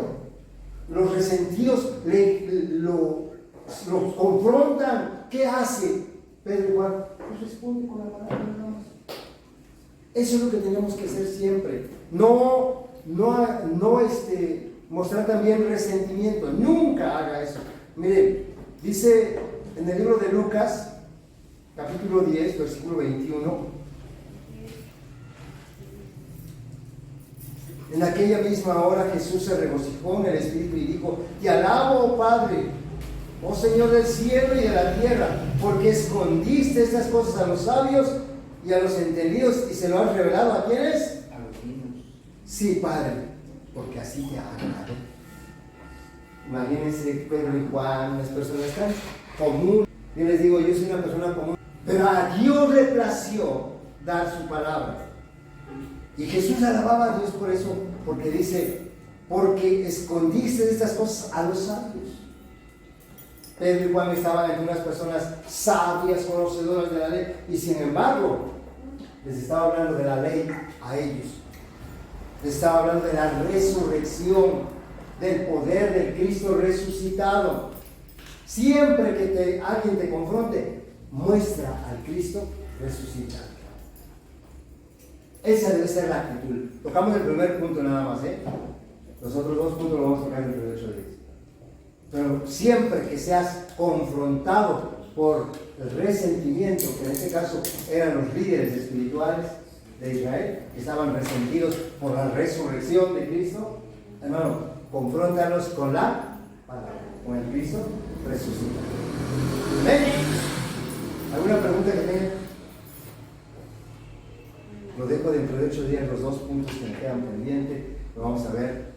A: Los resentidos los confrontan. ¿Qué hace Pedro y Juan? Pues responde con la palabra nada más. Eso es lo que tenemos que hacer siempre. No mostrar también resentimiento. Nunca haga eso. Miren, dice en el libro de Lucas, capítulo 10, versículo 21. En aquella misma hora Jesús se regocijó en el Espíritu y dijo: Te alabo, oh Padre, oh Señor del cielo y de la tierra, porque escondiste estas cosas a los sabios y a los entendidos y se lo has revelado ¿a quiénes? A los niños. Sí, Padre, porque así te ha agradado. Imagínense Pedro y Juan, unas personas tan comunes. Yo les digo, yo soy una persona común, pero a Dios le plació dar su palabra. Y Jesús alababa a Dios por eso, porque dice, porque escondiste estas cosas a los sabios. Pedro y Juan estaban entre unas personas sabias, conocedoras de la ley, y sin embargo, les estaba hablando de la ley a ellos. Les estaba hablando de la resurrección, del poder del Cristo resucitado. Siempre que alguien te confronte, muestra al Cristo resucitado. Esa debe ser la actitud. Tocamos el primer punto nada más, Los otros dos puntos los vamos a tocar dentro de 8 días. Pero siempre que seas confrontado por el resentimiento, que en este caso eran los líderes espirituales de Israel, que estaban resentidos por la resurrección de Cristo, hermano, confróntalos con la palabra, con el Cristo resucitado. ¿Amén? ¿Alguna pregunta que tengan? Lo dejo dentro de 8 días, los 2 puntos que me quedan pendientes. Lo vamos a ver,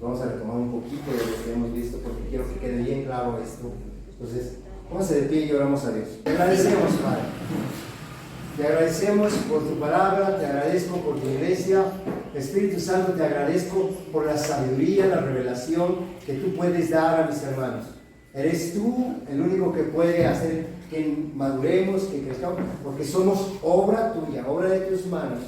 A: vamos a retomar un poquito de lo que hemos visto, porque quiero que quede bien claro esto. Entonces, pónganse de pie y oramos a Dios. Te agradecemos, Padre. Te agradecemos por tu palabra, te agradezco por tu iglesia. Espíritu Santo, te agradezco por la sabiduría, la revelación que tú puedes dar a mis hermanos. Eres tú el único que puede hacer que maduremos, que crezcamos, porque somos obra tuya, obra de tus manos.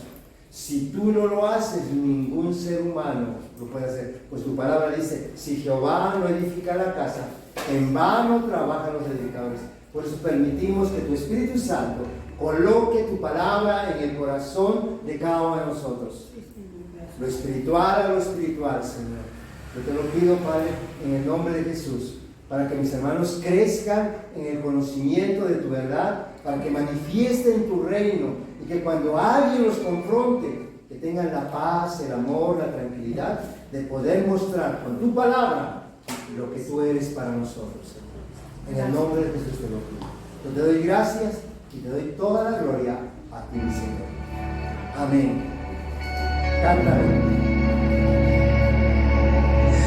A: Si tú no lo haces, ningún ser humano lo puede hacer. Pues tu palabra dice, si Jehová no edifica la casa, en vano trabajan los edificadores. Por eso permitimos que tu Espíritu Santo coloque tu palabra en el corazón de cada uno de nosotros. Lo espiritual a lo espiritual, Señor. Yo te lo pido, Padre, en el nombre de Jesús, para que mis hermanos crezcan en el conocimiento de tu verdad, para que manifiesten tu reino y que cuando alguien los confronte, que tengan la paz, el amor, la tranquilidad de poder mostrar con tu palabra lo que tú eres para nosotros. En el nombre de Jesús te lo pido. Yo te doy gracias y te doy toda la gloria a ti, Señor. Amén. Cántale.